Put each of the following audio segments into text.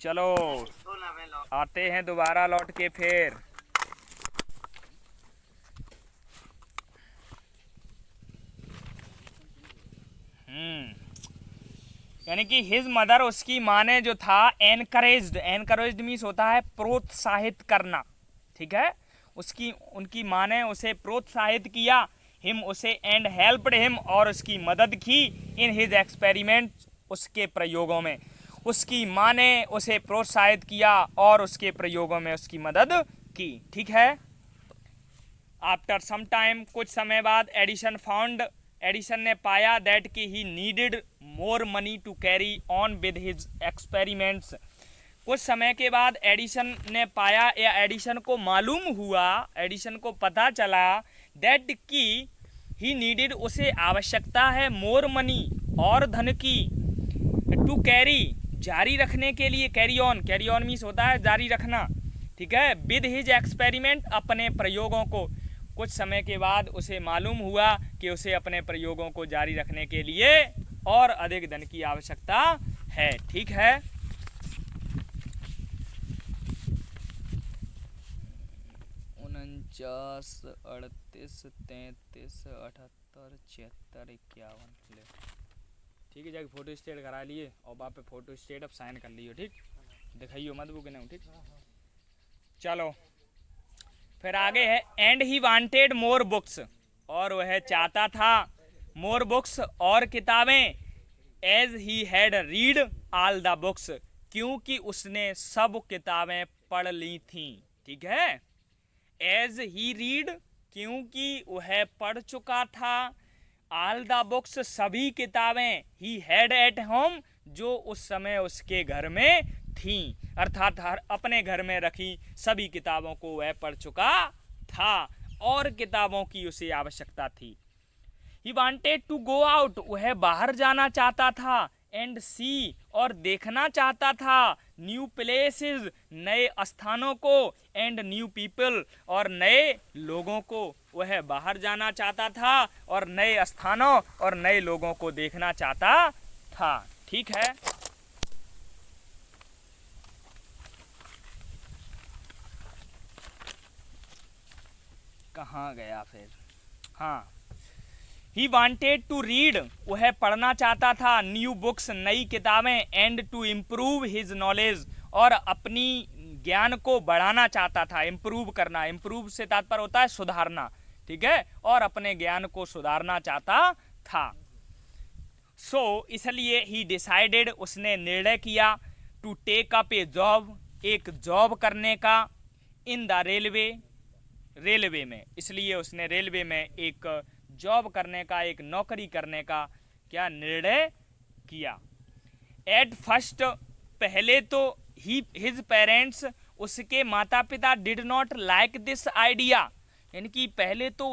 चलो आते हैं दोबारा लौट के फिर। यानी कि हिज मदर, उसकी माँ ने जो था, एनकरेज्ड मीन्स होता है प्रोत्साहित करना, ठीक है। उनकी माँ ने उसे प्रोत्साहित किया, हिम उसे, एंड हेल्प्ड हिम और उसकी मदद की, इन हिज एक्सपेरिमेंट उसके प्रयोगों में। उसकी माँ ने उसे प्रोत्साहित किया और उसके प्रयोगों में उसकी मदद की, ठीक है। आफ्टर सम टाइम, कुछ समय बाद, एडिसन ने पाया दैट कि he needed more money to carry on with his experiments. कुछ समय के बाद एडिसन ने पाया, या एडिसन को मालूम हुआ, एडिसन को पता चला दैट कि ही नीडेड, उसे आवश्यकता है, मोर मनी, और धन की, टू कैरी, जारी रखने के लिए, कैरी ऑन मीन्स होता है जारी रखना, ठीक है, विद हिज एक्सपेरिमेंट, अपने प्रयोगों को। कुछ समय के बाद उसे मालूम हुआ कि उसे अपने प्रयोगों को जारी रखने के लिए और अधिक धन की आवश्यकता है, ठीक है। 49, 38, 33, 78, 76, 51 ले, ठीक है। जाके फोटो स्टेट करा लिए और वहाँ पे फोटो स्टेट अब साइन कर लियो, ठीक। दिखाइयो मत बुक नहीं, ठीक। चलो फिर आगे है, and he wanted more books, और वह चाहता था मोर बुक्स, और किताबें, as he had read all the books, क्योंकि उसने सब किताबें पढ़ ली थी, ठीक है। एज ही रीड, क्योंकि वह पढ़ चुका था, ऑल द बुक्स, सभी किताबें, ही हैड एट होम, जो उस समय उसके घर में थी, अर्थात अपने घर में रखी सभी किताबों को वह पढ़ चुका था और किताबों की उसे आवश्यकता थी। He wanted to go out, वह बाहर जाना चाहता था, एंड सी, और देखना चाहता था, न्यू प्लेसेस, नए स्थानों को, एंड न्यू पीपल, और नए लोगों को। वह बाहर जाना चाहता था और नए स्थानों और नए लोगों को देखना चाहता था, ठीक है। कहाँ गया फिर, हाँ। ही वांटेड टू रीड, वह पढ़ना चाहता था, न्यू बुक्स, नई किताबें, and to improve his knowledge, और अपनी ज्ञान को बढ़ाना चाहता था। इम्प्रूव करना, इम्प्रूव से तात्पर्य होता है सुधारना, ठीक है, और अपने ज्ञान को सुधारना चाहता था। सो इसलिए ही डिसाइडेड, उसने निर्णय किया, to take up a job, एक जॉब करने का, इन द रेलवे में, इसलिए उसने रेलवे में एक जॉब करने का, एक नौकरी करने का क्या निर्णय किया। एट फर्स्ट, पहले तो हिज पेरेंट्स, उसके माता पिता, did not like this idea, यानी कि पहले तो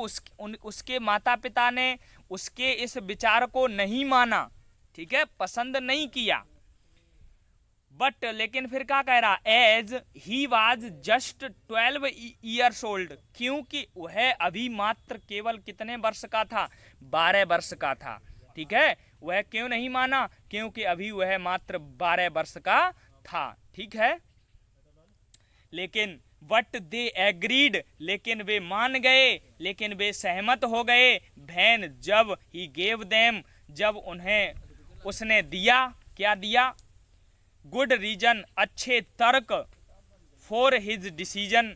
उसके माता पिता ने उसके इस विचार को नहीं माना, ठीक है, पसंद नहीं किया। बट लेकिन फिर क्या कह रहा, as he was just 12 years old, क्योंकि वह अभी मात्र केवल कितने वर्ष का था, 12 वर्ष का था, ठीक है। वह क्यों नहीं माना, क्योंकि अभी वह मात्र 12 वर्ष का था, ठीक है। लेकिन बट दे एग्रीड, लेकिन वे मान गए, लेकिन वे सहमत हो गए, वैन, जब, ही गेव देम, जब उन्हें उसने दिया, क्या दिया, गुड रीजन, अच्छे तर्क, फॉर हिज डिसीजन,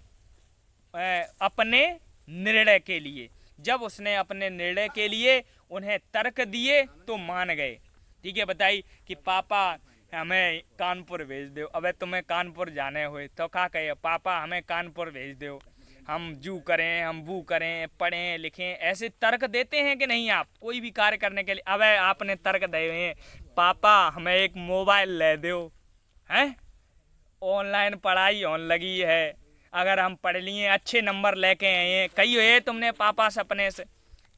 अपने निर्णय के लिए, जब उसने अपने निर्णय के लिए उन्हें तर्क दिए तो मान गए, ठीक है। बताइए कि पापा हमें कानपुर भेज दो, अबे तुम्हें कानपुर जाने हुए तो क्या कहे, पापा हमें कानपुर भेज दो, हम जू करें, हम वो करें, पढ़ें लिखें, ऐसे तर्क देते हैं कि नहीं आप कोई भी कार्य करने के लिए। अबे आपने तर्क दिए हैं, पापा हमें एक मोबाइल ले दो, हैं, ऑनलाइन पढ़ाई होने लगी है, अगर हम पढ़ लिए, अच्छे नंबर लेके आए हैं, कही है तुमने पापा से अपने से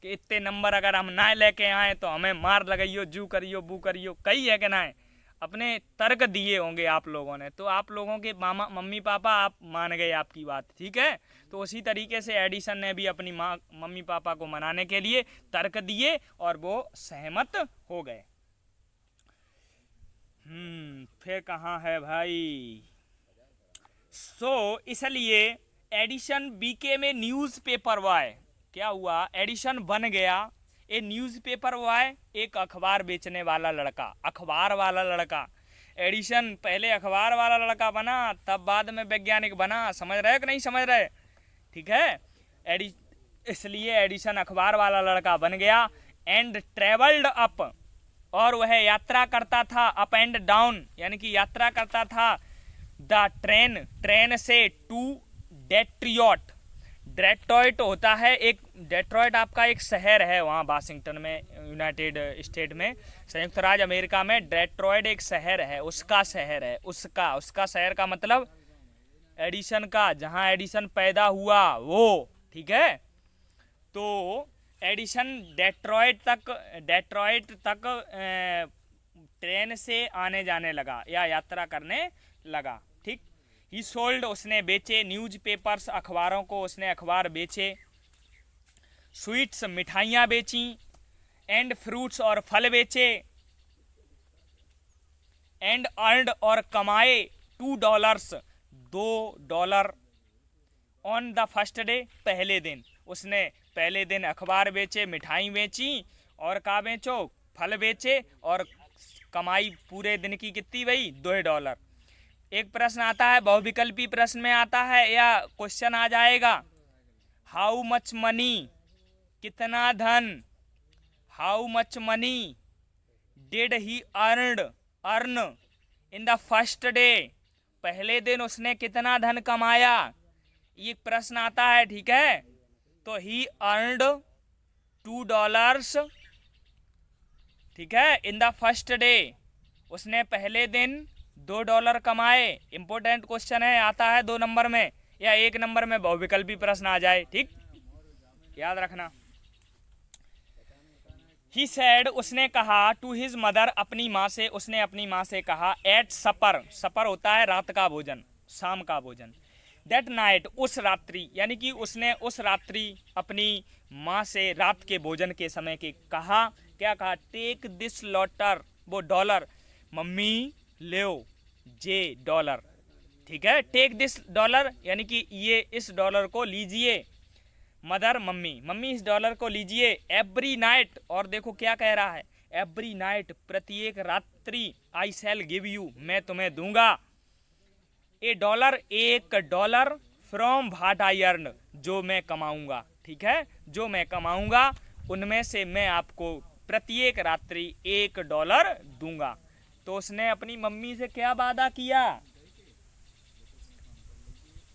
कि इतने नंबर अगर हम ना लेके आए तो हमें मार लगाइयो, जू करियो, बू करियो, कही है कि ना है, अपने तर्क दिए होंगे आप लोगों ने, तो आप लोगों के मामा मम्मी पापा आप मान गए आपकी बात, ठीक है। तो उसी तरीके से एडिसन ने भी अपनी माँ मम्मी पापा को मनाने के लिए तर्क दिए और वो सहमत हो गए। फिर कहाँ है भाई। इसलिए एडिशन बीके में न्यूज़ पेपर बॉय। क्या हुआ, एडिशन बन गया ए न्यूज़ पेपर बॉय, एक अखबार बेचने वाला लड़का, अखबार वाला लड़का। एडिशन पहले अखबार वाला लड़का बना, तब बाद में वैज्ञानिक बना। समझ रहे हो कि नहीं समझ रहे? ठीक है। इसलिए एडिशन अखबार वाला लड़का बन गया। एंड ट्रेवल्ड अप, और वह यात्रा करता था, अप एंड डाउन यानी कि यात्रा करता था द ट्रेन से टू डेट्रियट। डेट्रॉइट होता है एक, डेट्रॉइट आपका एक शहर है वहाँ वाशिंगटन में, यूनाइटेड स्टेट में, संयुक्त राज्य अमेरिका में। डेट्रॉइट एक शहर है, उसका शहर है, उसका शहर का मतलब एडिशन का, जहाँ एडिशन पैदा हुआ वो। ठीक है, तो एडिशन डेट्रॉइट तक ट्रेन से आने जाने लगा या यात्रा करने लगा। ठीक, ही सोल्ड, उसने बेचे, न्यूज़पेपर्स, अखबारों को उसने अखबार बेचे, स्वीट्स, मिठाइयाँ बेची, एंड फ्रूट्स, और फल बेचे, एंड अर्नड, और कमाए, $2, $2 ऑन द फर्स्ट डे, पहले दिन। उसने पहले दिन अखबार बेचे, मिठाई बेची, और का बेचो, फल बेचे, और कमाई पूरे दिन की कितनी भाई, $2। एक प्रश्न आता है, बहुविकल्पी प्रश्न में आता है या क्वेश्चन आ जाएगा, हाउ मच मनी, कितना धन, how much money did he earn in the first day, पहले दिन उसने कितना धन कमाया, ये प्रश्न आता है। ठीक है, तो ही अर्नड $2, ठीक है, इन द फर्स्ट डे, उसने पहले दिन $2 कमाए। इंपॉर्टेंट क्वेश्चन है, आता है 2 नंबर में या 1 नंबर में बहुविकल्पी प्रश्न आ जाए। ठीक, याद रखना। ही सैड, उसने कहा, टू हिज मदर, अपनी माँ से, उसने अपनी माँ से कहा, एट सपर, सपर होता है रात का भोजन, शाम का भोजन, दैट नाइट, उस रात्रि, यानी कि उसने उस रात्रि अपनी माँ से रात के भोजन के समय के कहा, क्या कहा, टेक दिस लॉटर, वो $, मम्मी ले $, ठीक है, टेक दिस $, यानी कि ये इस $, को लीजिए, मदर, मम्मी इस $, को लीजिए, एवरी नाइट, और देखो क्या कह रहा है, एवरी नाइट, प्रत्येक रात्रि, आई शैल गिव यू, मैं तुम्हें दूंगा, $1 फ्रॉम व्हाट आई अर्न, जो मैं कमाऊंगा। ठीक है, जो मैं कमाऊंगा उनमें से मैं आपको प्रत्येक रात्रि $1 दूंगा। तो उसने अपनी मम्मी से क्या वादा किया,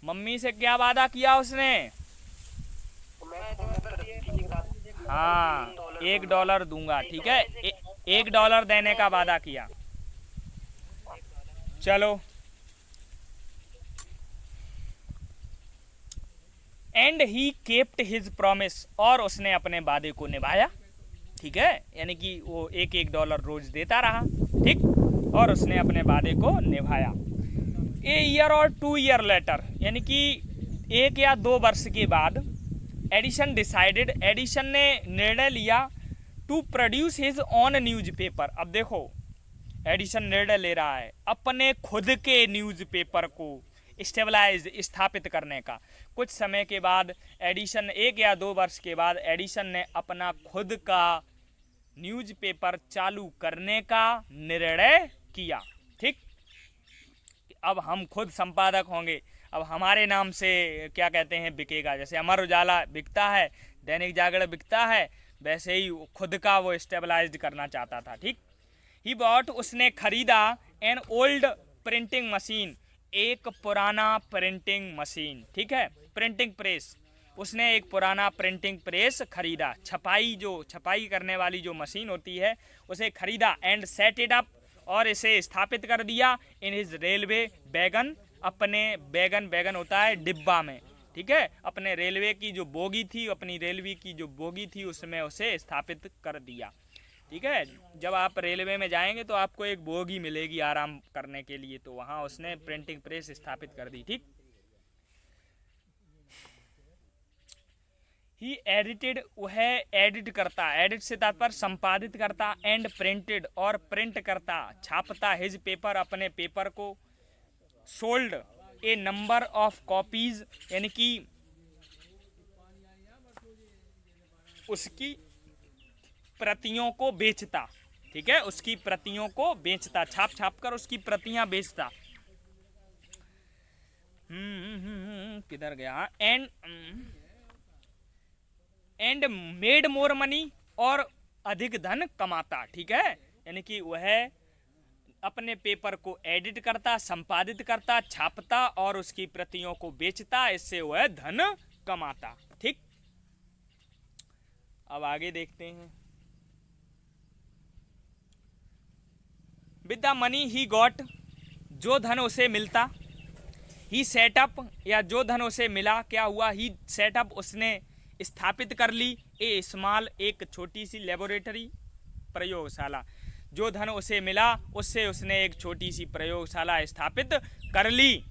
मम्मी से क्या वादा किया उसने, हाँ, $1 दूंगा। ठीक है, $1 देने का वादा किया। चलो, and he kept his promise, और उसने अपने वादे को निभाया। ठीक है, यानी कि वो $1 रोज देता रहा। ठीक, और उसने अपने वादे को निभाया। ए ईयर और 2 ईयर लेटर, यानी कि 1 या 2 वर्ष के बाद, एडिशन डिसाइडेड, एडिशन ने निर्णय लिया, to produce his own newspaper. अब देखो, एडिशन निर्णय ले रहा है अपने खुद के न्यूज़पेपर को स्टेबलाइज, स्थापित करने का। कुछ समय के बाद एडिशन, 1 या 2 वर्ष के बाद, एडिशन ने अपना खुद का न्यूज़पेपर चालू करने का निर्णय किया। ठीक, अब हम खुद संपादक होंगे, अब हमारे नाम से क्या कहते हैं बिकेगा, जैसे अमर उजाला बिकता है, दैनिक जागरण बिकता है, वैसे ही खुद का वो स्टेबलाइज्ड करना चाहता था। ठीक, ही बॉट, उसने खरीदा, एन ओल्ड प्रिंटिंग मशीन, एक पुराना प्रिंटिंग मशीन। ठीक है, प्रिंटिंग प्रेस, उसने एक पुराना प्रिंटिंग प्रेस खरीदा, छपाई करने वाली जो मशीन होती है उसे खरीदा, एंड सेट इट अप, और इसे स्थापित कर दिया, इन हिज रेलवे वैगन, अपने वैगन होता है डिब्बा में। ठीक है, अपने रेलवे की जो बोगी थी, अपनी रेलवे की जो बोगी थी उसमें उसे स्थापित कर दिया। ठीक है, जब आप रेलवे में जाएंगे तो आपको एक बोगी मिलेगी आराम करने के लिए, तो वहाँ उसने प्रिंटिंग प्रेस स्थापित कर दी। ठीक, ही एडिटेड, वह एडिट करता, एडिट से तात्पर्य संपादित करता, एंड प्रिंटेड और प्रिंट करता, छापता, हिज पेपर अपने पेपर को, sold A number of copies यानी कि उसकी प्रतियों को बेचता, ठीक है, उसकी प्रतियों को बेचता, छाप छाप कर उसकी प्रतियां बेचता। किधर गया, एंड मेड मोर मनी और अधिक धन कमाता, ठीक है, यानी कि वह अपने पेपर को एडिट करता, संपादित करता, छापता और उसकी प्रतियों को बेचता, इससे वह धन कमाता। ठीक, अब आगे देखते हैं। With the money he got, जो धन उसे मिलता, ही सेटअप या जो धन उसे मिला क्या हुआ, ही सेटअप उसने स्थापित कर ली, ए स्मॉल एक छोटी सी लेबोरेटरी प्रयोगशाला, जो धन उसे मिला उससे उसने एक छोटी सी प्रयोगशाला स्थापित कर ली।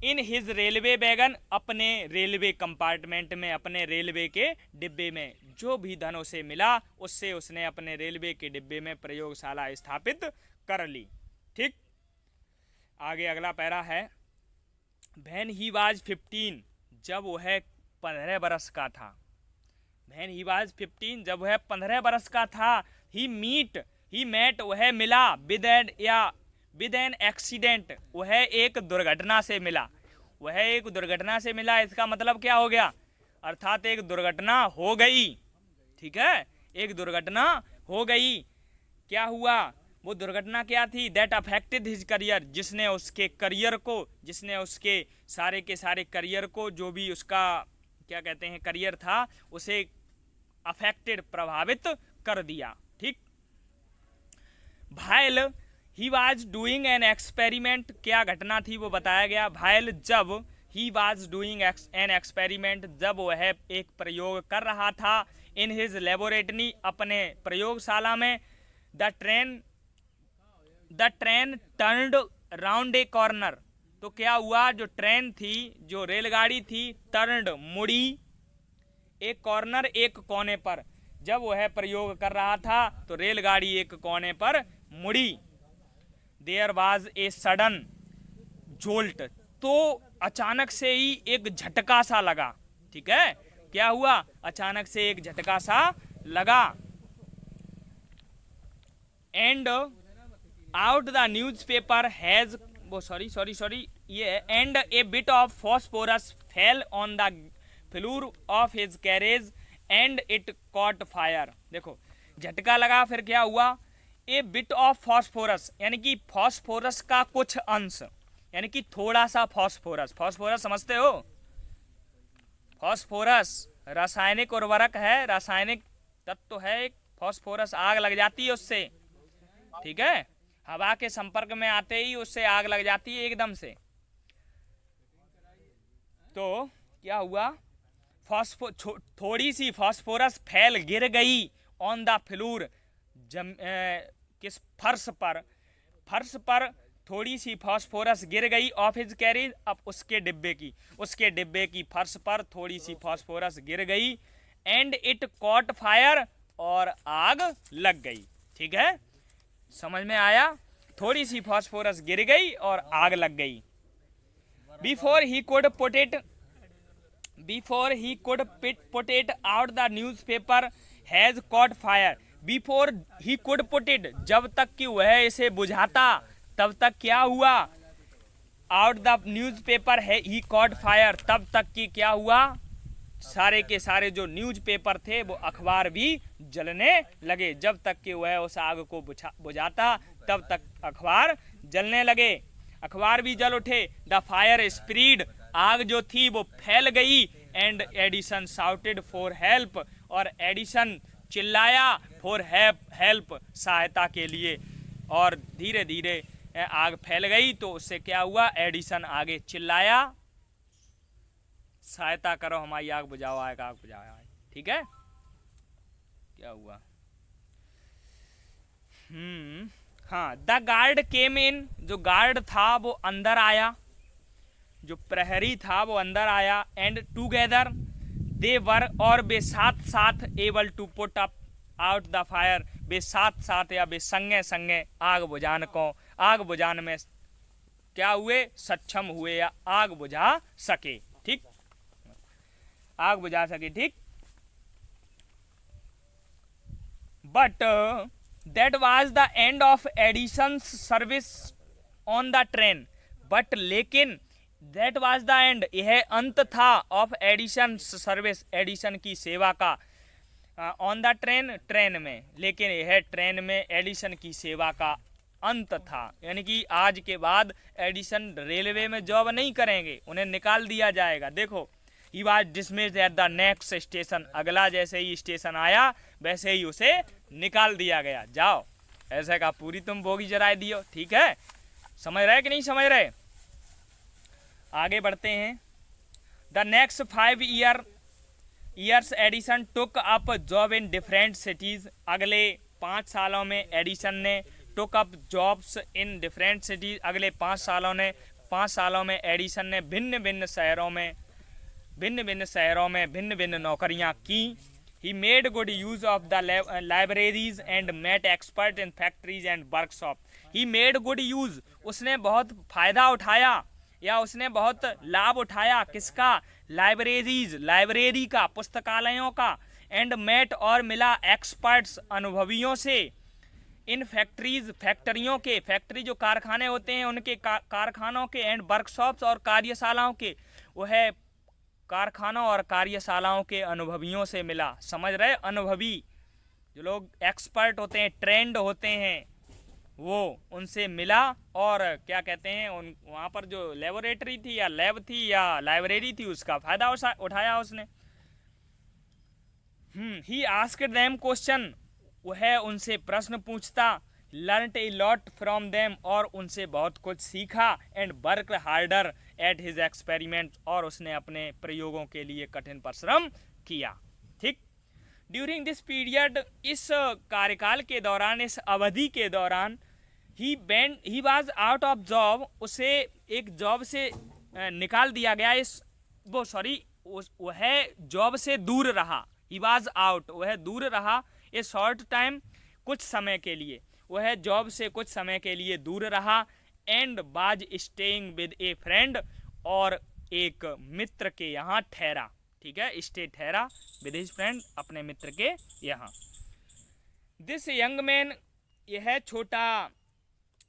इन हिज रेलवे वैगन, अपने रेलवे कंपार्टमेंट में, अपने रेलवे के डिब्बे में, जो भी धन उसे मिला उससे उसने अपने रेलवे के डिब्बे में प्रयोगशाला स्थापित कर ली। ठीक, आगे अगला पैरा है। व्हेन ही वाज 15, जब वह 15 बरस का था। व्हेन ही वाज 15, जब वह 15 बरस का था। ही मेट, वह मिला, विद एन एक्सीडेंट, वह एक दुर्घटना से मिला, वह एक दुर्घटना से मिला। इसका मतलब क्या हो गया, अर्थात एक दुर्घटना हो गई। ठीक है, एक दुर्घटना हो गई। क्या हुआ, वो दुर्घटना क्या थी, दैट अफेक्टेड हिज करियर, जिसने उसके करियर को, जिसने उसके सारे के सारे करियर को, जो भी उसका क्या कहते हैं करियर था, उसे अफेक्टेड, प्रभावित कर दिया। ठीक, भायल he was doing an experiment, क्या घटना थी वो बताया गया। भायल जब, he was doing an experiment, जब वह एक प्रयोग कर रहा था, इन हिज लेबोरेटरी, अपने प्रयोगशाला में, the train turned round A corner, तो क्या हुआ, जो ट्रेन थी, जो रेलगाड़ी थी, टर्न्ड, मुड़ी, एक कॉर्नर, एक कोने पर। जब वह प्रयोग कर रहा था तो रेलगाड़ी एक कोने पर मुड़ी। There was a sudden jolt, तो अचानक से ही एक झटका सा लगा। ठीक है, क्या हुआ, अचानक से एक झटका सा लगा। And out the newspaper has, वो सॉरी ये, and A bit of phosphorus fell on the floor of his carriage and it caught fire. देखो, झटका लगा, फिर क्या हुआ, ए बिट ऑफ फॉस्फोरस, यानी कि फॉस्फोरस का कुछ अंश, यानी कि थोड़ा सा फॉस्फोरस। फॉस्फोरस समझते हो, फॉस्फोरस रासायनिक उर्वरक है, रासायनिक तत्व है एक फॉस्फोरस। आग लग जाती है उससे, ठीक है, हवा के संपर्क में आते ही उससे आग लग जाती है एकदम से। तो क्या हुआ, थोड़ी सी फॉस्फोरस फैल गिर गई ऑन द फ्लोर, किस फर्श पर थोड़ी सी फॉस्फोरस गिर गई, ऑफ हिज कैरेज, अब उसके डिब्बे की फर्श पर थोड़ी सी फॉस्फोरस गिर गई, एंड इट कॉट फायर, और आग लग गई। ठीक है, समझ में आया, थोड़ी सी फॉस्फोरस गिर गई और आग लग गई। Before he could put it out the newspaper has cot fire. Before he could put it, जब तक कि वह इसे बुझाता तब तक क्या हुआ, आउट द न्यूज़पेपर है ही कॉट फायर, तब तक कि क्या हुआ, सारे के सारे जो न्यूज़पेपर थे वो अखबार भी जलने लगे। जब तक कि वह उस आग को बुझाता तब तक अखबार जलने लगे, अखबार भी जल उठे। द फायर स्प्रीड, आग जो थी वो फैल गई। And Edison shouted for help, और एडिसन चिल्लाया फॉर हेल्प, सहायता के लिए। और धीरे धीरे आग फैल गई, तो उससे क्या हुआ, एडिसन आगे चिल्लाया, सहायता करो, हमारी आग बुझाओ, आग बुझाओ। ठीक है, क्या हुआ, हाँ, द गार्ड केम इन, जो गार्ड था वो अंदर आया, जो प्रहरी था वो अंदर आया। एंड टुगेदर दे वर, और वे साथ साथ able to put up out the fire, वे साथ साथ या वे संगे संगे आग बुझान में क्या हुए, सक्षम हुए या आग बुझा सके। ठीक, आग बुझा सके। ठीक, but that was the end of Edison service on the train, but लेकिन दैट वाज द एंड, यह अंत था, ऑफ एडिशन सर्विस, एडिशन की सेवा का, ऑन द ट्रेन, ट्रेन में, लेकिन यह ट्रेन में एडिशन की सेवा का अंत था। यानी कि आज के बाद एडिशन रेलवे में जॉब नहीं करेंगे, उन्हें निकाल दिया जाएगा। देखो, he was dismissed at the next station, अगला जैसे ही स्टेशन आया वैसे ही उसे निकाल दिया गया। जाओ, ऐसे का पूरी तुम बोगी जरा दियो। ठीक है, समझ रहे कि नहीं समझ रहे? आगे बढ़ते हैं। The next 5 years Edison took up job in different cities, अगले 5 सालों में एडिशन ने took up jobs in different cities, अगले 5 सालों में एडिशन ने भिन्न भिन्न शहरों में भिन्न भिन्न नौकरियां की। He made good use of the libraries and met expert in factories and workshop. He made good use, उसने बहुत फायदा उठाया या उसने बहुत लाभ उठाया किसका, लाइब्रेरीज, लाइब्रेरी का, पुस्तकालयों का, एंड मेट और मिला एक्सपर्ट्स, अनुभवियों से, इन फैक्ट्रीज, फैक्ट्रियों के, फैक्ट्री जो कारखाने होते हैं उनके कारखानों के, एंड वर्कशॉप्स और कार्यशालाओं के, वह कारखानों और कार्यशालाओं के अनुभवियों से मिला। समझ रहे? अनुभवी जो लोग एक्सपर्ट होते हैं, ट्रेंड होते हैं, वो उनसे मिला और क्या कहते हैं, उन वहाँ पर जो लेबोरेटरी थी या लैब थी या लाइब्रेरी थी उसका फायदा उठाया उसने। ही आस्क्ड देम क्वेश्चन, वह उनसे प्रश्न पूछता, learned a lot from them, और उनसे बहुत कुछ सीखा, and work harder at his experiment, और उसने अपने प्रयोगों के लिए कठिन परिश्रम किया। ठीक, ड्यूरिंग दिस पीरियड, इस कार्यकाल के दौरान, इस अवधि के दौरान, he was out of job, उसे एक जॉब से निकाल दिया गया। वह जॉब से दूर रहा। ही वाज आउट, वह दूर रहा। ए शॉर्ट टाइम, कुछ समय के लिए, वह जॉब से कुछ समय के लिए दूर रहा। And was staying with A friend, और एक मित्र के यहाँ ठहरा। ठीक है, स्टे ठहरा विद हिज फ्रेंड, अपने मित्र के यहाँ। दिस यंग मैन, यह छोटा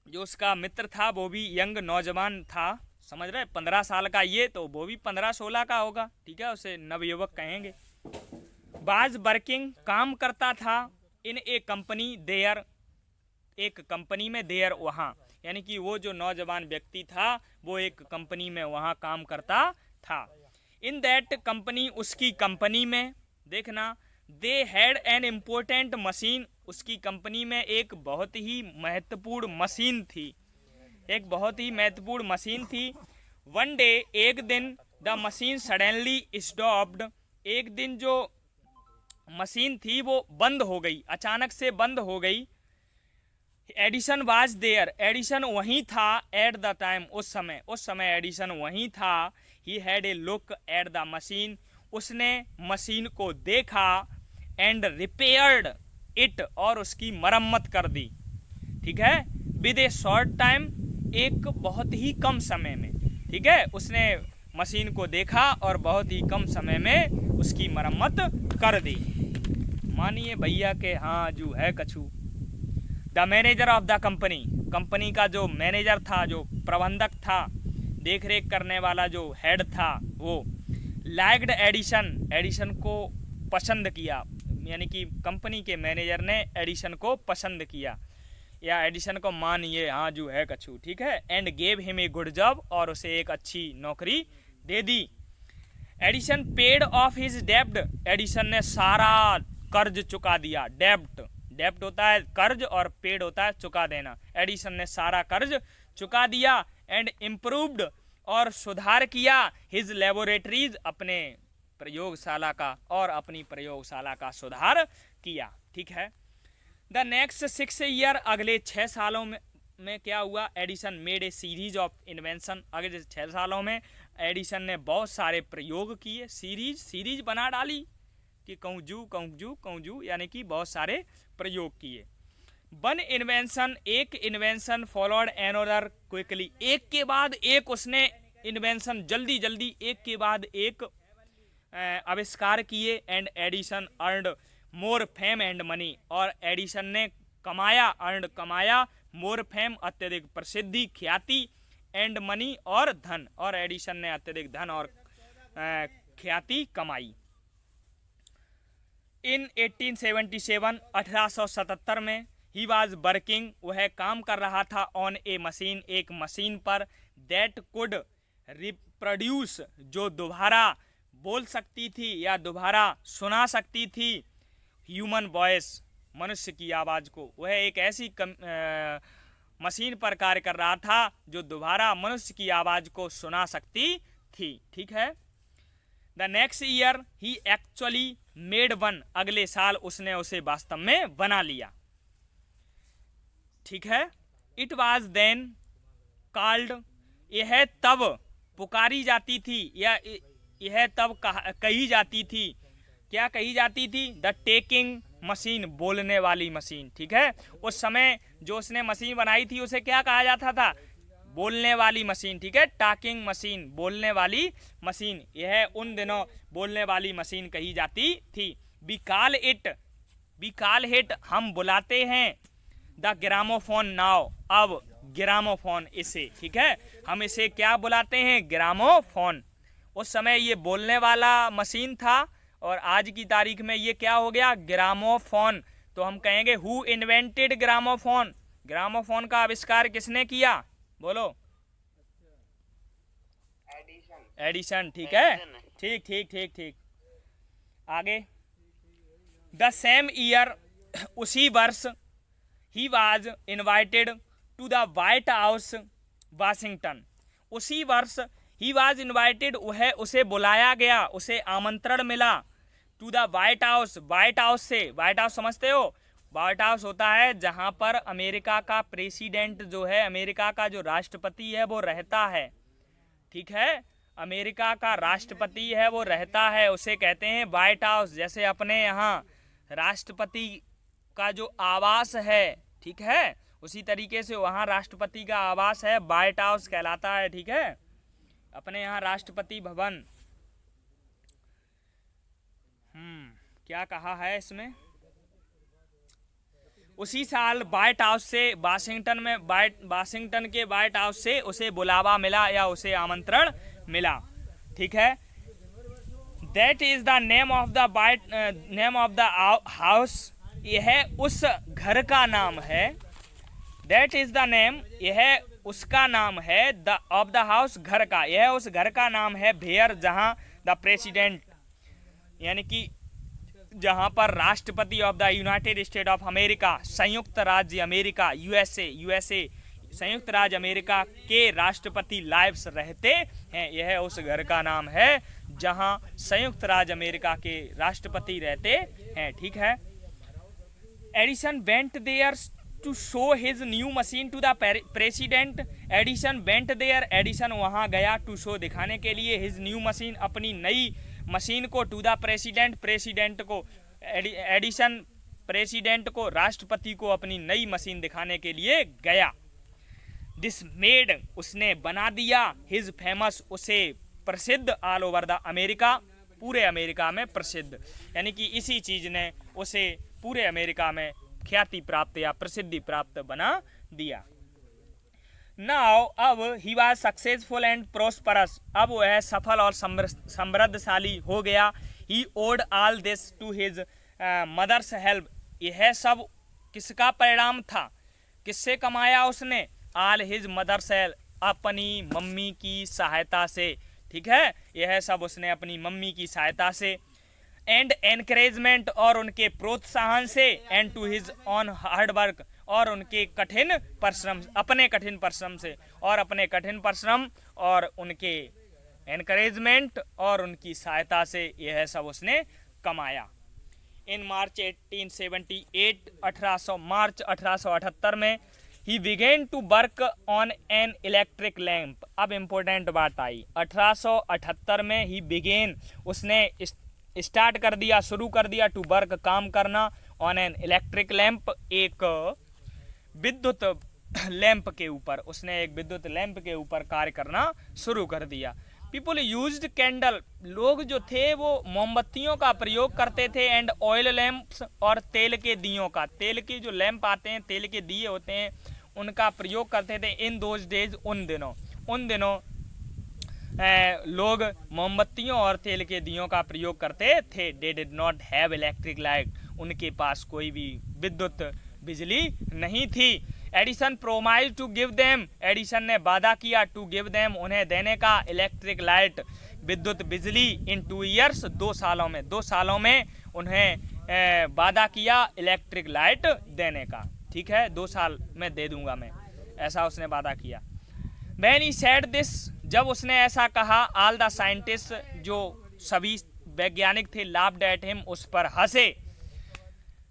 जो उसका मित्र था वो भी यंग, नौजवान था। समझ रहे? 15 साल का ये, तो वो भी 15-16 का होगा। ठीक है, उसे नवयुवक कहेंगे। वाज वर्किंग, काम करता था, इन ए कंपनी देयर, एक कंपनी में, देयर वहाँ, यानी कि वो जो नौजवान व्यक्ति था वो एक कंपनी में वहाँ काम करता था। इन दैट कंपनी, उसकी कंपनी में, देखना, they had an important machine, उसकी कंपनी में एक बहुत ही महत्वपूर्ण मशीन थी, एक बहुत ही महत्वपूर्ण मशीन थी। वन डे, एक दिन, द मशीन सडनली स्टॉप्ड, एक दिन जो मशीन थी वो बंद हो गई, अचानक से बंद हो गई। एडिशन वाज देयर, एडिशन वहीं था। एट द टाइम, उस समय एडिशन वहीं था। He had a look at the machine, उसने मशीन को देखा। एंड रिपेयर्ड इट, और उसकी मरम्मत कर दी। ठीक है, विद ए शॉर्ट टाइम, एक बहुत ही कम समय में। ठीक है, उसने मशीन को देखा और बहुत ही कम समय में उसकी मरम्मत कर दी। मानिए भैया के हाँ जो है कछु। The manager of the company, company का जो मैनेजर था, जो प्रबंधक था, देख रेख करने वाला जो हेड था, वो लाइक्ड एडिशन, एडिशन को पसंद किया, यानी कि कंपनी के मैनेजर ने एडिशन को पसंद किया या एडिशन को मानिए हाँ जो है कछु। ठीक है, and gave him a good job, और उसे एक अच्छी नौकरी दे दी। एडिशन पेड ऑफ हिज डेब्ट, एडिशन ने सारा कर्ज चुका दिया। डेब्ट होता है कर्ज और पेड होता है चुका देना। एडिशन ने सारा कर्ज चुका दिया। एंड इम्प्रूव्ड, और सुधार किया, हिज लेबोरेटरीज, अपने प्रयोगशाला का, और अपनी प्रयोगशाला का सुधार किया। ठीक है, द नेक्स्ट 6 ईयर, अगले 6 सालों में, में क्या हुआ, Edison made a series of invention. अगले 6 सालों में एडिसन ने बहुत सारे प्रयोग किए, सीरीज बना डाली कि कौजू यानी कि बहुत सारे प्रयोग किए। वन इन्वेंशन, एक इन्वेंशन फॉलोड एनोदर क्विकली, एक के बाद एक उसने इन्वेंशन जल्दी जल्दी एक के बाद एक आविष्कार किए। And Edison earned more fame and money, और एडिसन ने कमाया मोर फेम अत्यधिक प्रसिद्धि ख्याति, एंड मनी और धन, और एडिसन ने अत्यधिक धन और ख्याति कमाई। इन 1877 1877 में ही वॉज वर्किंग, वह काम कर रहा था ऑन ए मशीन, एक मशीन पर, दैट कुड रिप्रोड्यूस, जो दोबारा बोल सकती थी या दोबारा सुना सकती थी, ह्यूमन वॉइस, मनुष्य की आवाज़ को। वह एक ऐसी मशीन पर कार्य कर रहा था जो दोबारा मनुष्य की आवाज़ को सुना सकती थी। ठीक है। The next year he actually made one, अगले साल उसने उसे वास्तव में बना लिया। ठीक है। इट वॉज देन कॉल्ड, यह तब पुकारी जाती थी या यह तब कही जाती थी, क्या कही जाती थी, द टेकिंग मशीन, बोलने वाली मशीन। ठीक है। उस समय जो उसने मशीन बनाई थी उसे क्या कहा जाता था, बोलने वाली मशीन। ठीक है, टॉकिंग मशीन, बोलने वाली मशीन, यह उन दिनों बोलने वाली मशीन कही जाती थी। वी कॉल इट, हम बुलाते हैं, द ग्रामोफोन नाउ, अब ग्रामोफोन इसे। ठीक है, हम इसे क्या बुलाते हैं, ग्रामोफोन। उस समय ये बोलने वाला मशीन था और आज की तारीख में ये क्या हो गया, ग्रामोफोन। तो हम कहेंगे हु इन्वेंटेड ग्रामोफोन, ग्रामोफोन का आविष्कार किसने किया, बोलो, एडिसन। ठीक है, ठीक ठीक ठीक ठीक। आगे, द सेम ईयर, उसी वर्ष, he was invited to the White House Washington, उसी वर्ष ही वाज इन्वाइटेड, वह उसे बुलाया गया, उसे आमंत्रण मिला, to the White House, White House से, व्हाइट हाउस समझते हो, व्हाइट हाउस होता है जहां पर अमेरिका का प्रेसिडेंट जो है, अमेरिका का जो राष्ट्रपति है वो रहता है। ठीक है, अमेरिका का राष्ट्रपति है वो रहता है, उसे कहते हैं व्हाइट हाउस। जैसे अपने यहाँ राष्ट्रपति का जो आवास है, ठीक है, उसी तरीके से वहाँ राष्ट्रपति का आवास है, व्हाइट हाउस कहलाता है। ठीक है, अपने यहाँ राष्ट्रपति भवन। क्या कहा है इसमें, उसी साल व्हाइट हाउस से, वाशिंगटन के व्हाइट हाउस से उसे बुलावा मिला या उसे आमंत्रण मिला। ठीक है, that is the name of the house, यह उस घर का नाम है, दैट इज द नेम, यह उसका नाम है, द ऑफ द हाउस, घर का, यह उस घर का नाम है, वेयर, जहां, द प्रेसिडेंट, यानी कि जहां पर राष्ट्रपति of the United state of America, संयुक्त राज्य अमेरिका, यूएसए, संयुक्त राज्य अमेरिका के राष्ट्रपति लाइव्स रहते हैं, यह उस घर का नाम है जहां संयुक्त राज्य अमेरिका के राष्ट्रपति रहते हैं। ठीक है। Edison went there to show his new machine to the president, Edison went there, Edison वहां गया, टू शो, दिखाने के लिए, हिज न्यू मशीन, अपनी नई मशीन को, टू द प्रेसिडेंट को, एडिसन प्रेसिडेंट को, राष्ट्रपति को अपनी नई मशीन दिखाने के लिए गया। दिस मेड, उसने बना दिया, हिज फेमस, उसे प्रसिद्ध, ऑल ओवर द अमेरिका, पूरे अमेरिका में प्रसिद्ध, यानी कि इसी चीज ने उसे पूरे अमेरिका में ख्याति प्राप्त या प्रसिद्धि प्राप्त बना दिया। नाउ, अब he was successful and prosperous, अब वह सफल और समृद्धशाली हो गया। He owed all this to his mother's help, यह सब किसका परिणाम था, किससे कमाया उसने, ऑल हिज मदर्स हेल्प, अपनी मम्मी की सहायता से। ठीक है, यह सब उसने अपनी मम्मी की सहायता से, एंड एनकरेजमेंट, और उनके प्रोत्साहन से, and to his own hard work, और उनके कठिन परिश्रम, अपने कठिन परिश्रम से, और अपने कठिन परिश्रम और उनके एनकरेजमेंट और उनकी सहायता से यह सब उसने कमाया। इन मार्च 1878, मार्च 1878 में, he began to work on an electric lamp. अब इम्पोर्टेंट बात आई, 1878 में ही बिगेन, उसने स्टार्ट कर दिया, शुरू कर दिया, टू वर्क, काम करना, ऑन एन इलेक्ट्रिक लैंप, एक विद्युत लैंप के ऊपर, उसने एक विद्युत लैंप के ऊपर कार्य करना शुरू कर दिया। पीपुल यूज्ड कैंडल, लोग जो थे वो मोमबत्तियों का प्रयोग करते थे, एंड ऑयल लैंप्स, और तेल के दियों का, तेल के जो लैंप आते हैं, तेल के दिए होते हैं, उनका प्रयोग करते थे। इन दोज डेज, उन दिनों लोग मोमबत्तियों और तेल के दियों का प्रयोग करते थे। They did not have electric light, उनके पास कोई भी विद्युत बिजली नहीं थी। Edison promise to give them, Edison ने वादा किया, टू गिव देम, उन्हें देने का, इलेक्ट्रिक लाइट, विद्युत बिजली, इन 2 years, 2 सालों में उन्हें वादा किया इलेक्ट्रिक लाइट देने का। ठीक है, 2 साल में दे दूंगा मैं, ऐसा उसने वादा किया। When he said this, जब उसने ऐसा कहा, all the scientists, जो सभी वैज्ञानिक थे, laughed at him, उस पर हंसे।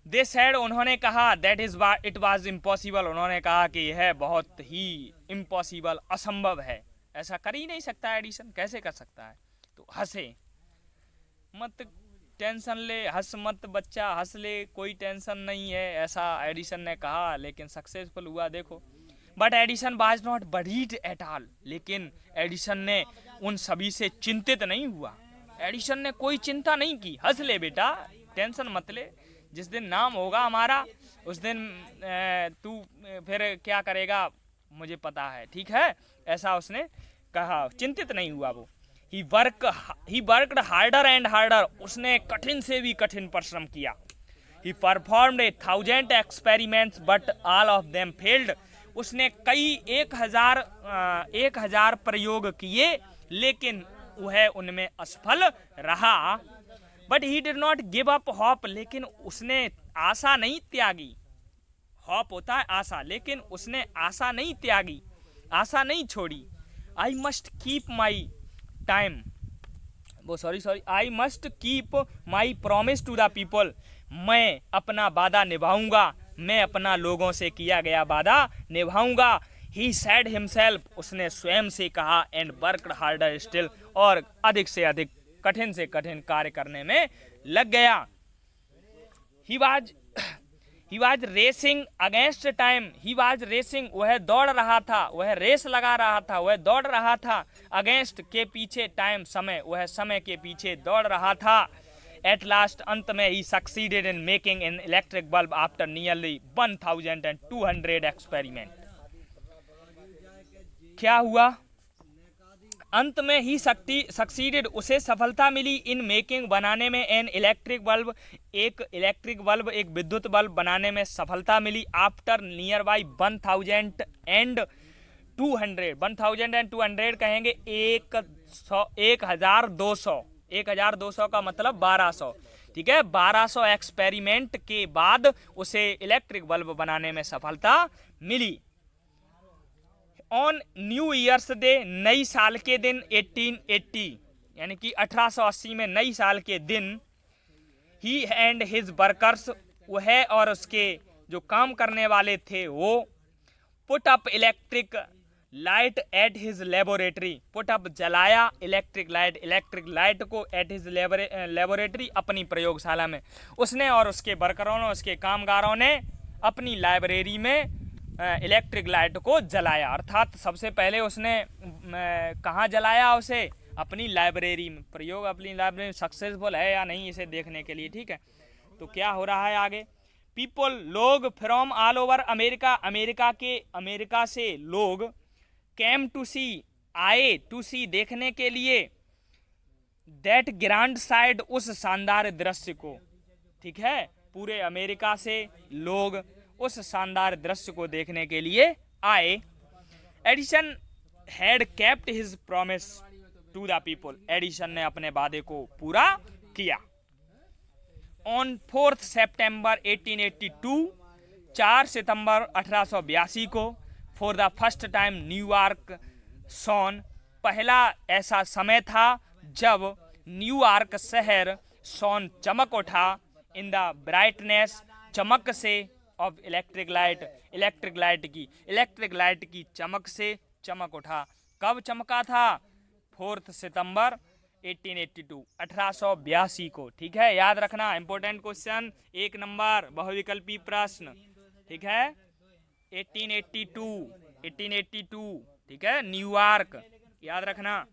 They said, उन्होंने कहा, that is it was impossible, उन्होंने कहा कि यह बहुत ही impossible, असंभव है, ऐसा कर ही नहीं सकता एडिसन, कैसे कर सकता है। तो हंसे, मत टेंशन ले, हंस मत बच्चा, हंस ले, कोई टेंशन नहीं है, ऐसा एडिसन ने कहा, लेकिन सक्सेसफुल हुआ, देखो। But Edison was not worried at all, लेकिन एडिसन ने उन सभी से चिंतित नहीं हुआ, एडिसन ने कोई चिंता नहीं की। हंस ले बेटा, टेंशन मत ले, जिस दिन नाम होगा हमारा, उस दिन तू फिर क्या करेगा मुझे पता है, ठीक है, ऐसा उसने कहा, चिंतित नहीं हुआ वो। He worked harder and harder, उसने कठिन से भी कठिन परिश्रम किया। ही performed 1000 experiments but all of them failed, उसने कई 1000 प्रयोग किए, लेकिन वह उनमें असफल रहा। But he did not give up hop, लेकिन उसने आशा नहीं त्यागी। हॉप होता है आशा, लेकिन उसने आशा नहीं त्यागी, आशा नहीं छोड़ी। I must keep my time, I must keep my promise to the people, मैं अपना वादा निभाऊंगा, मैं अपना लोगों से किया गया वादा निभाऊंगा। ही सैड हिमसेल्फ, उसने स्वयं से कहा, एंड वर्कड हार्डर स्टिल, और अधिक से अधिक, कठिन से कठिन कार्य करने में लग गया। He was racing against time, he was racing, वह दौड़ रहा था, वह रेस लगा रहा था, वह दौड़ रहा था, अगेंस्ट के पीछे, टाइम समय, वह समय के पीछे दौड़ रहा था। एट लास्ट, अंत में, he succeeded in making an electric bulb after nearly 1200 experiment. क्या हुआ? अंत में ही सक्सीडेड, उसे सफलता मिली, इन मेकिंग, बनाने में, एन इलेक्ट्रिक बल्ब, एक इलेक्ट्रिक बल्ब, एक विद्युत बल्ब बनाने में सफलता मिली, आफ्टर नियर बाई 1200 कहेंगे 1200 का मतलब 1200, ठीक है, 1200 एक्सपेरिमेंट के बाद उसे इलेक्ट्रिक बल्ब बनाने में सफलता मिली। ऑन न्यू ईयर्स डे, नई साल के दिन, 1880 यानी कि 1880 में नई साल के दिन, ही एंड हिज वर्कर्स, वह और उसके जो काम करने वाले थे वो, put up electric light at his laboratory, put up जलाया, इलेक्ट्रिक लाइट को एट हिज लेबोरेटरी, अपनी प्रयोगशाला में, उसने और उसके वर्करों ने, उसके कामगारों ने अपनी लाइब्रेरी में इलेक्ट्रिक लाइट को जलाया। अर्थात सबसे पहले उसने कहाँ जलाया उसे? अपनी लाइब्रेरी में। प्रयोग अपनी लाइब्रेरी में सक्सेसफुल है या नहीं इसे देखने के लिए, ठीक है। तो क्या हो रहा है आगे? पीपल, लोग, from all over America, America से लोग, केम टू सी, आए, टू सी, देखने के लिए, दैट ग्रैंड साइड, उस शानदार दृश्य को, ठीक है, पूरे अमेरिका से लोग उस शानदार दृश्य को देखने के लिए आए। Edison had kept his promise to the people, Edison ने अपने वादे को पूरा किया। ऑन 4 सितंबर 1882, 4 सितंबर 1882 को, for the first time New York shone, पहला ऐसा समय था जब न्यूयॉर्क शहर शॉन, चमक उठा, इन द ब्राइटनेस, चमक से, ऑफ इलेक्ट्रिक लाइट की चमक से चमक उठा। कब चमका था? 4 सितंबर 1882 1882 को। ठीक है, याद रखना, इंपॉर्टेंट क्वेश्चन, 1 नंबर बहुविकल्पी प्रश्न। ठीक है, 1882 ठीक है, न्यूयॉर्क, याद रखना।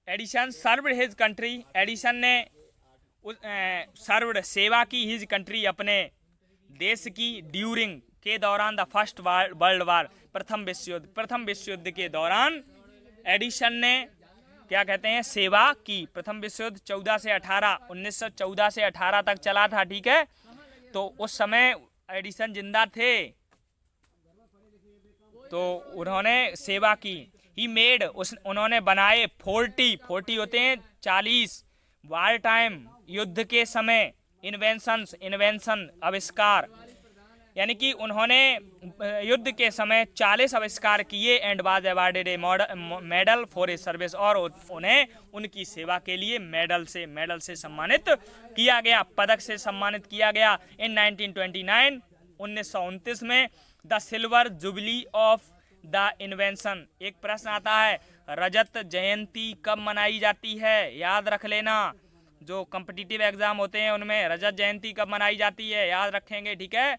Edison served his country, Edison ने सर्व्ड सेवा की, हिज कंट्री अपने देश की, ड्यूरिंग के दौरान, द फर्स्ट वर्ल्ड वार प्रथम विश्व युद्ध के दौरान एडिसन ने क्या कहते हैं, सेवा की। प्रथम विश्व युद्ध 1914 से 18 तक चला था। ठीक है, तो उस समय एडिसन जिंदा थे तो उन्होंने सेवा की। ही मेड, उन्होंने बनाए 40 होते हैं 40, वार टाइम युद्ध के समय, इन्वेंशन आविष्कार, यानी कि उन्होंने युद्ध के समय 40 आविष्कार किए। And was awarded A medal for a service, और उन्हें उनकी सेवा के लिए मेडल से सम्मानित किया गया, पदक से सम्मानित किया गया। इन 1929 में the silver jubilee of the invention. एक प्रश्न आता है, रजत जयंती कब मनाई जाती है? याद रख लेना, जो कॉम्पिटिटिव एग्जाम होते हैं उनमें रजत जयंती कब मनाई जाती है, याद रखेंगे। ठीक है,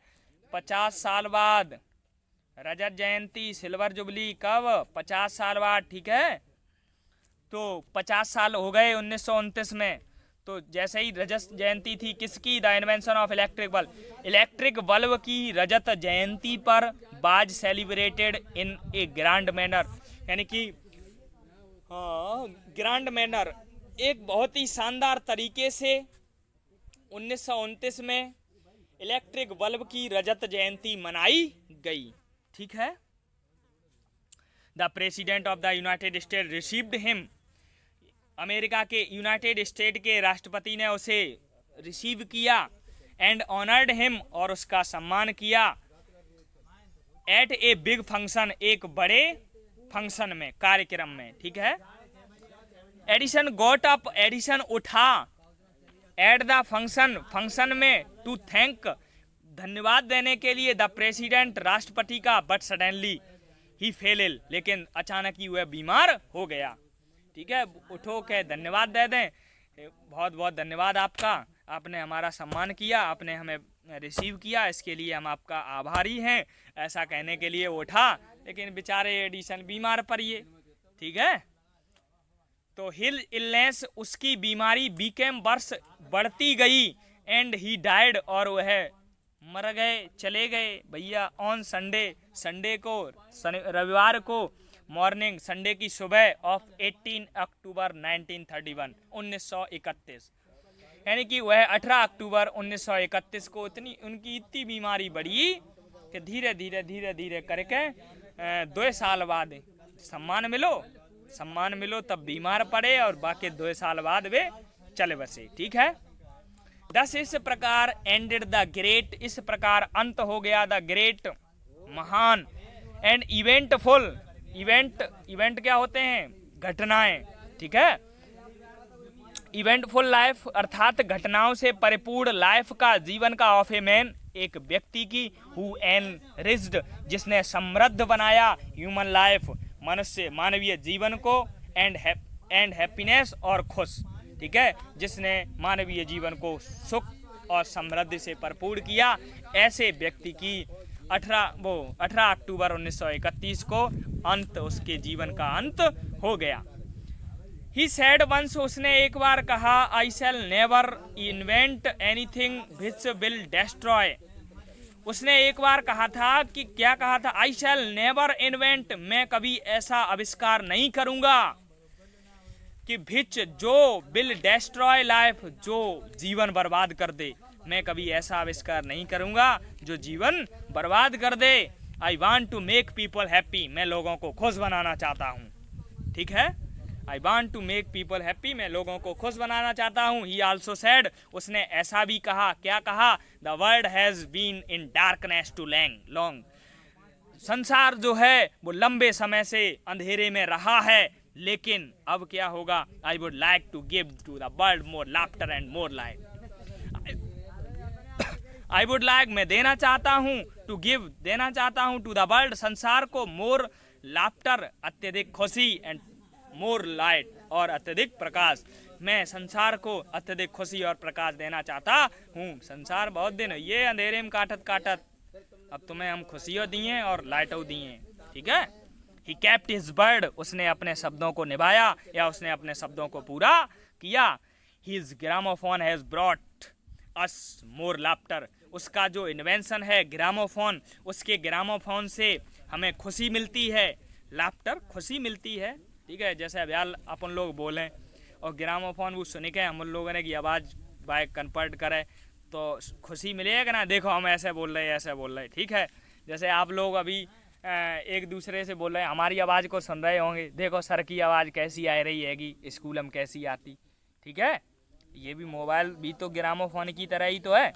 50 साल बाद रजत जयंती, सिल्वर जुबली कब? 50 साल बाद। ठीक है, तो 50 साल हो गए 1929 में। तो जैसे ही रजत जयंती थी किसकी? The invention of electric bulb की रजत जयंती पर बाज celebrated in A grand manner, यानी कि ग्रैंड मैनर, एक बहुत ही शानदार तरीके से 1929 में इलेक्ट्रिक बल्ब की रजत जयंती मनाई गई। ठीक है, the president of the United state received him, America के यूनाइटेड स्टेट के राष्ट्रपति ने उसे रिसीव किया। एंड ऑनर्ड हिम, और उसका सम्मान किया। एट ए बिग फंक्शन, एक बड़े फंक्शन में, कार्यक्रम में। ठीक है, एडिसन गॉट अप, एडिसन उठा। एट द फंक्शन में, टू थैंक, धन्यवाद देने के लिए, द प्रेसिडेंट, राष्ट्रपति का। But suddenly he fell ill, लेकिन अचानक ही वह बीमार हो गया। ठीक है, उठो के धन्यवाद दे दें, बहुत बहुत धन्यवाद आपका, आपने हमारा सम्मान किया, आपने हमें रिसीव किया, इसके लिए हम आपका आभारी हैं, ऐसा कहने के लिए उठा, लेकिन बेचारे एडिसन बीमार पड़िए। ठीक है, तो हिल इलनेस, उसकी बीमारी, बीकेम वर्स, बढ़ती गई। एंड ही डाइड, और वह मर गए, चले गए भैया। ऑन संडे को, रविवार को, मॉर्निंग, संडे की सुबह ऑफ 18 अक्टूबर 1931, यानी कि वह 18 अक्टूबर 1931 को उनकी इतनी बीमारी बढ़ी कि धीरे धीरे करके 2 साल बाद सम्मान मिलो तब बीमार पड़े, और बाकी 2 साल बाद वे चले बसे। ठीक है, दस इस प्रकार एंडेड द ग्रेट, इस प्रकार अंत हो गया द ग्रेट, महान, एंड इवेंटफुल, इवेंट क्या होते हैं? घटनाएं। ठीक है, इवेंटफुल लाइफ अर्थात घटनाओं से परिपूर्ण लाइफ का, जीवन का, ऑफ ए मैन, एक व्यक्ति की, हु एनरिच्ड, जिसने समृद्ध बनाया, ह्यूमन लाइफ, मानवीय जीवन को, एंड हैप्पीनेस, और खुश। ठीक है, जिसने मानवीय जीवन को सुख और समृद्धि से भरपूर किया, ऐसे व्यक्ति की 18 अक्टूबर 1931 को अंत, उसके जीवन का अंत हो गया। ही सैड वंस, उसने एक बार कहा, I shall never invent anything which will destroy, उसने एक बार कहा था कि क्या कहा था? आई शैल नेवर इन्वेंट, मैं कभी ऐसा आविष्कार नहीं करूंगा कि विच, जो, विल डिस्ट्रॉय लाइफ, जो जीवन बर्बाद कर दे, मैं कभी ऐसा आविष्कार नहीं करूंगा जो जीवन बर्बाद कर दे। I want to make people happy, मैं लोगों को खुश बनाना चाहता हूँ। ठीक है, I want to make people happy, मैं लोगों को खुश बनाना चाहता हूँ। ही आल्सो सेड, उसने ऐसा भी कहा, क्या कहा? The world has been in darkness too long, संसार जो है वो लंबे समय से अंधेरे में रहा है, लेकिन अब क्या होगा? I would like to give to the world more laughter and more life, I would like, मैं देना चाहता हूँ, टू गिव, देना चाहता हूँ, टू द वर्ल्ड, संसार को, मोर लाफ्टर, अत्यधिक खुशी, एंड मोर लाइट, और अत्यधिक प्रकाश। मैं संसार को अत्यधिक खुशी और प्रकाश देना चाहता हूँ। संसार बहुत दिन ये अंधेरे में काटत काटत, अब तुम्हें हम खुशियों दिए और लाइटों दिए, ठीक है। ही कैप्ट हिज वर्ड, उसने अपने शब्दों को निभाया या उसने अपने शब्दों को पूरा किया। His gramophone has brought us more laughter, उसका जो इन्वेंशन है ग्रामोफोन, उसके ग्रामोफोन से हमें खुशी मिलती है, लाफ्टर खुशी मिलती है, ठीक है। जैसे अभी अपन लोग बोलें और ग्रामोफोन वो सुन के हम लोगों ने की आवाज़ बाय कन्वर्ट करे तो खुशी मिलेगा ना, देखो हम ऐसे बोल रहे हैं, ऐसे बोल रहे हैं, ठीक है। जैसे आप लोग अभी एक दूसरे से बोल रहे हैं, हमारी आवाज़ को सुन रहे होंगे, देखो सर की आवाज़ कैसी आ रही हैगी, स्कूल में कैसी आती, ठीक है। ये भी मोबाइल भी तो ग्रामोफोन की तरह ही तो है,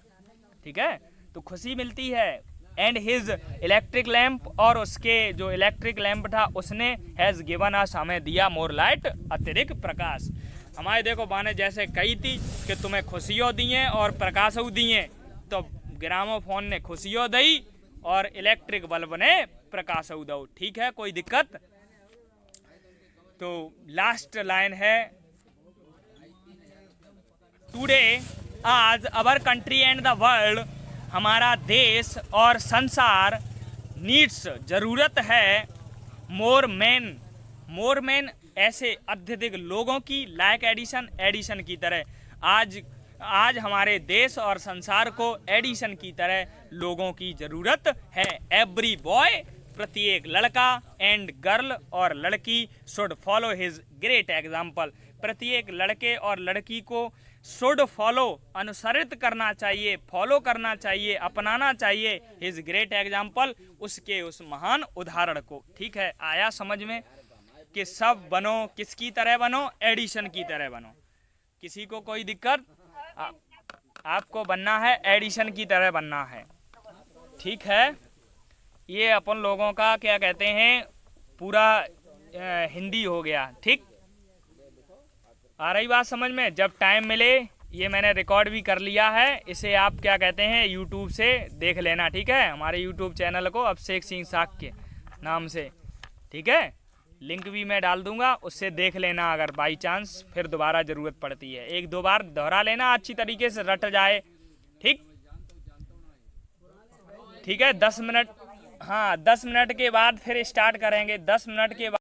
ठीक है। तो खुशी मिलती है। एंड हिज इलेक्ट्रिक लैंप, और उसके जो इलेक्ट्रिक लैंप था उसने हैज़ गिवन अस, हमें दिया मोर लाइट, अतिरिक्त प्रकाश। हमारे देखो बाने जैसे कही थी कि तुम्हें खुशियों दिए और प्रकाशों दिए, तो ग्रामोफोन ने खुशियों दी और इलेक्ट्रिक बल्ब ने प्रकाशों दो, ठीक है, कोई दिक्कत। तो लास्ट लाइन है, टुडे, आज, our country and the world, हमारा देश और संसार, नीड्स, जरूरत है, मोर मैन, ऐसे अत्यधिक लोगों की, लाइक एडिशन की तरह। आज हमारे देश और संसार को एडिशन की तरह लोगों की जरूरत है। एवरी बॉय, प्रत्येक लड़का, एंड गर्ल, और लड़की, should follow his great example, प्रत्येक लड़के और लड़की को शुड फॉलो, अनुसरित करना चाहिए, फॉलो करना चाहिए, अपनाना चाहिए, हिज ग्रेट एग्जाम्पल, उसके उस महान उदाहरण को, ठीक है। आया समझ में कि सब बनो, किसकी तरह बनो, एडिशन की तरह बनो। किसी को कोई दिक्कत, आपको बनना है एडिशन की तरह बनना है, ठीक है। ये अपन लोगों का क्या कहते हैं, पूरा हिंदी हो गया, ठीक। आ रही बात समझ में? जब टाइम मिले, ये मैंने रिकॉर्ड भी कर लिया है, इसे आप क्या कहते हैं यूट्यूब से देख लेना, ठीक है। हमारे यूट्यूब चैनल को अभिषेक सिंह साख के नाम से, ठीक है, लिंक भी मैं डाल दूंगा, उससे देख लेना अगर बाई चांस फिर दोबारा ज़रूरत पड़ती है, एक दो बार दोहरा लेना, अच्छी तरीके से रट जाए, ठीक, ठीक है। 10 मिनट, हाँ 10 मिनट के बाद फिर स्टार्ट करेंगे, 10 मिनट के बाद।